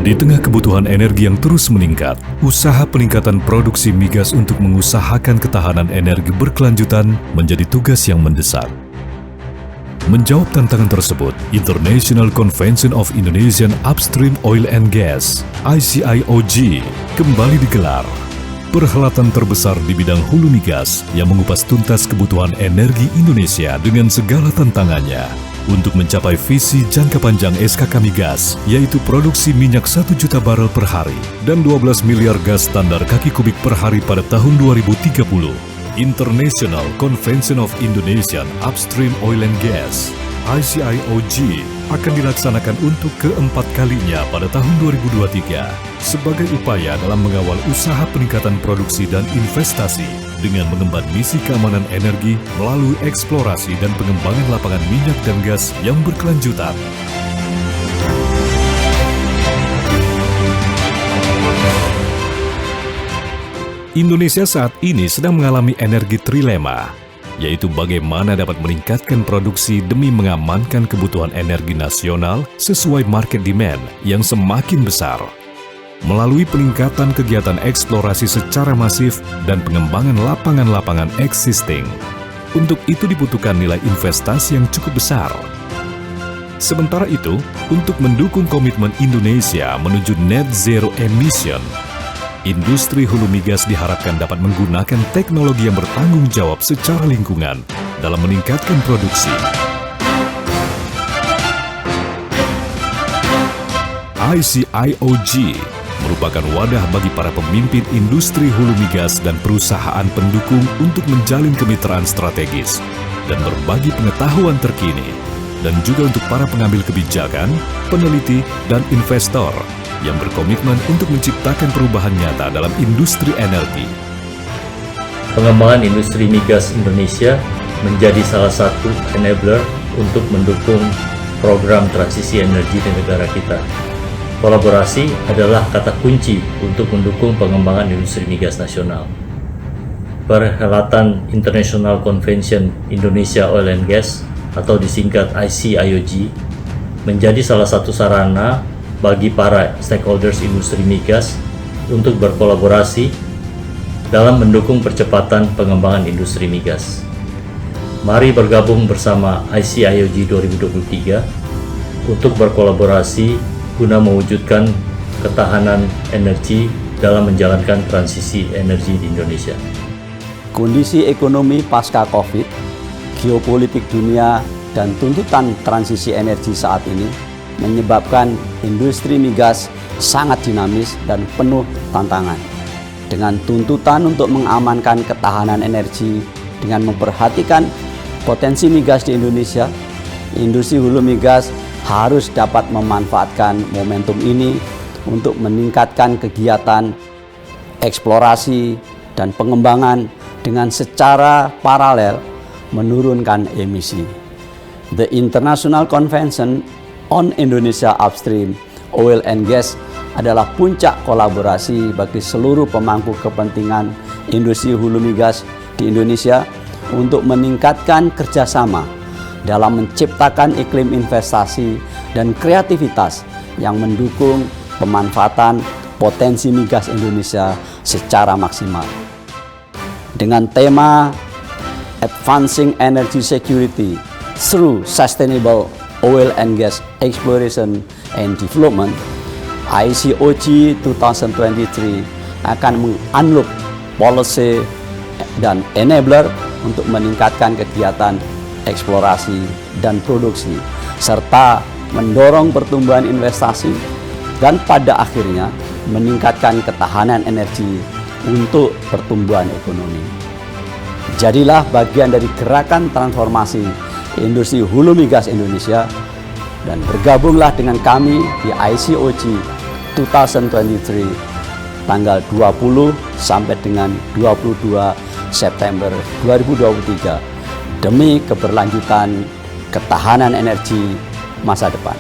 Di tengah kebutuhan energi yang terus meningkat, usaha peningkatan produksi migas untuk mengusahakan ketahanan energi berkelanjutan menjadi tugas yang mendesak. Menjawab tantangan tersebut, International Convention of Indonesian Upstream Oil and Gas (ICIOG) kembali digelar. Perhelatan terbesar di bidang hulu migas yang mengupas tuntas kebutuhan energi Indonesia dengan segala tantangannya untuk mencapai visi jangka panjang SKK Migas, yaitu produksi minyak 1 juta barel per hari dan 12 miliar gas standar kaki kubik per hari pada tahun 2030. International Convention of Indonesian Upstream Oil and Gas (ICIOG) akan dilaksanakan untuk keempat kalinya pada tahun 2023 sebagai upaya dalam mengawal usaha peningkatan produksi dan investasi dengan mengemban misi keamanan energi melalui eksplorasi dan pengembangan lapangan minyak dan gas yang berkelanjutan. Indonesia saat ini sedang mengalami energi trilema, yaitu bagaimana dapat meningkatkan produksi demi mengamankan kebutuhan energi nasional sesuai market demand yang semakin besar, melalui peningkatan kegiatan eksplorasi secara masif dan pengembangan lapangan-lapangan existing. Untuk itu dibutuhkan nilai investasi yang cukup besar. Sementara itu, untuk mendukung komitmen Indonesia menuju net zero emission, industri hulu migas diharapkan dapat menggunakan teknologi yang bertanggung jawab secara lingkungan dalam meningkatkan produksi. ICIOG merupakan wadah bagi para pemimpin industri hulu migas dan perusahaan pendukung untuk menjalin kemitraan strategis dan berbagi pengetahuan terkini, dan juga untuk para pengambil kebijakan, peneliti, dan investor yang berkomitmen untuk menciptakan perubahan nyata dalam industri energi. Pengembangan industri migas Indonesia menjadi salah satu enabler untuk mendukung program transisi energi di negara kita. Kolaborasi adalah kata kunci untuk mendukung pengembangan industri migas nasional. Perhelatan International Convention Indonesia Oil and Gas atau disingkat ICIOG menjadi salah satu sarana bagi para stakeholders industri migas untuk berkolaborasi dalam mendukung percepatan pengembangan industri migas. Mari bergabung bersama ICIOG 2023 untuk berkolaborasi guna mewujudkan ketahanan energi dalam menjalankan transisi energi di Indonesia. Kondisi ekonomi pasca COVID, geopolitik dunia, dan tuntutan transisi energi saat ini menyebabkan industri migas sangat dinamis dan penuh tantangan. Dengan tuntutan untuk mengamankan ketahanan energi dengan memperhatikan potensi migas di Indonesia, industri hulu migas harus dapat memanfaatkan momentum ini untuk meningkatkan kegiatan eksplorasi dan pengembangan dengan secara paralel menurunkan emisi. The International Convention on Indonesia Upstream Oil and Gas adalah puncak kolaborasi bagi seluruh pemangku kepentingan industri hulu migas di Indonesia untuk meningkatkan kerjasama dalam menciptakan iklim investasi dan kreativitas yang mendukung pemanfaatan potensi migas Indonesia secara maksimal. Dengan tema Advancing Energy Security through Sustainable Oil and Gas Exploration and Development, ICIOG 2023 akan meng-unlock policy dan enabler untuk meningkatkan kegiatan eksplorasi dan produksi, serta mendorong pertumbuhan investasi dan pada akhirnya meningkatkan ketahanan energi untuk pertumbuhan ekonomi. Jadilah bagian dari gerakan transformasi industri hulu migas Indonesia dan bergabunglah dengan kami di ICIOG 2023 tanggal 20 sampai dengan 22 September 2023 demi keberlanjutan ketahanan energi masa depan.